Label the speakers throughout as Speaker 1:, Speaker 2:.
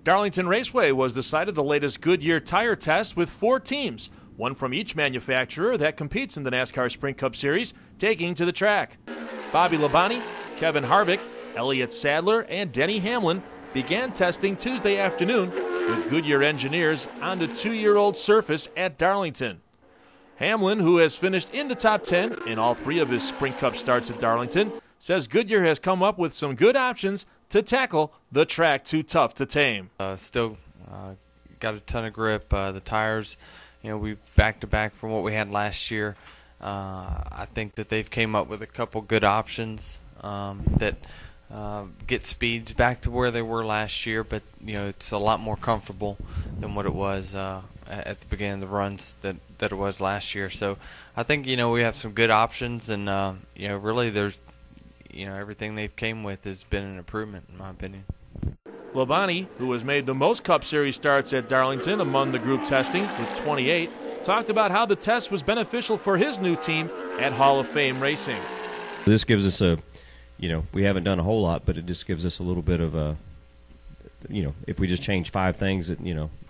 Speaker 1: Darlington Raceway was the site of the latest Goodyear tire test with 4 teams, one from each manufacturer that competes in the NASCAR Sprint Cup Series, taking to the track. Bobby Labonte, Kevin Harvick, Elliott Sadler, and Denny Hamlin began testing Tuesday afternoon with Goodyear engineers on the 2-year-old surface at Darlington. Hamlin, who has finished in the top 10 in all 3 of his Sprint Cup starts at Darlington, says Goodyear has come up with some good options to tackle the track too tough to tame.
Speaker 2: Still got a ton of grip. The tires, we back-to-back from what we had last year. I think that they've came up with a couple good options that get speeds back to where they were last year, but it's a lot more comfortable than what it was at the beginning of the runs that it was last year. So I think we have some good options, and really there's everything they've came with has been an improvement in my opinion.
Speaker 1: Labonte, who has made the most Cup Series starts at Darlington among the group testing with 28, talked about how the test was beneficial for his new team at Hall of Fame Racing.
Speaker 3: This gives us we haven't done a whole lot, but it just gives us a little bit of a, if we just change 5 things that,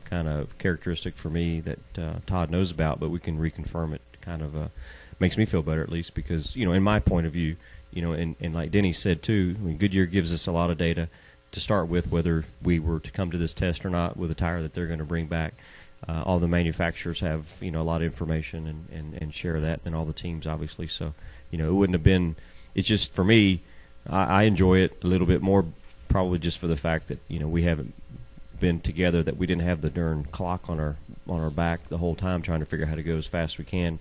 Speaker 3: kind of characteristic for me that Todd knows about, but we can reconfirm it, kind of makes me feel better at least because, in my point of view, and like Denny said too, Goodyear gives us a lot of data to start with, whether we were to come to this test or not with a tire that they're going to bring back. All the manufacturers have, a lot of information and share that, and all the teams obviously. So, it wouldn't have been, it's just for me, I enjoy it a little bit more probably just for the fact that, we haven't been together, that we didn't have the darn clock on our back the whole time trying to figure out how to go as fast as we can.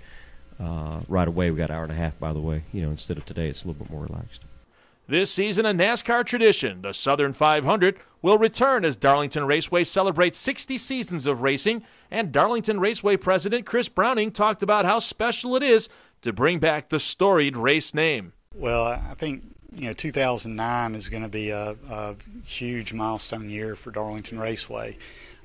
Speaker 3: Right away, we got an hour and a half, by the way. Instead of today, it's a little bit more relaxed.
Speaker 1: This season, a NASCAR tradition, the Southern 500, will return as Darlington Raceway celebrates 60 seasons of racing, and Darlington Raceway President Chris Browning talked about how special it is to bring back the storied race name.
Speaker 4: Well, I think 2009 is going to be a huge milestone year for Darlington Raceway.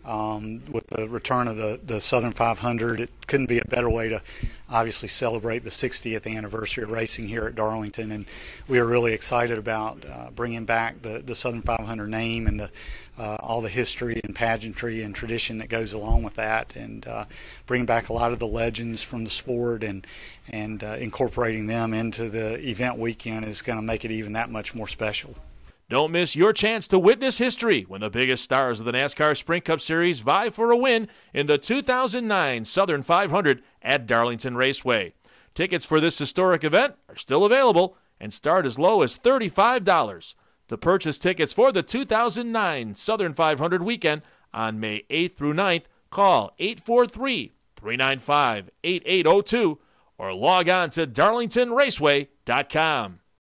Speaker 4: With the return of the Southern 500, it couldn't be a better way to obviously celebrate the 60th anniversary of racing here at Darlington, and we are really excited about bringing back the Southern 500 name and all the history and pageantry and tradition that goes along with that, and bringing back a lot of the legends from the sport and incorporating them into the event weekend is going to make it even that much more special.
Speaker 1: Don't miss your chance to witness history when the biggest stars of the NASCAR Sprint Cup Series vie for a win in the 2009 Southern 500 at Darlington Raceway. Tickets for this historic event are still available and start as low as $35. To purchase tickets for the 2009 Southern 500 weekend on May 8th through 9th, call 843-395-8802 or log on to darlingtonraceway.com.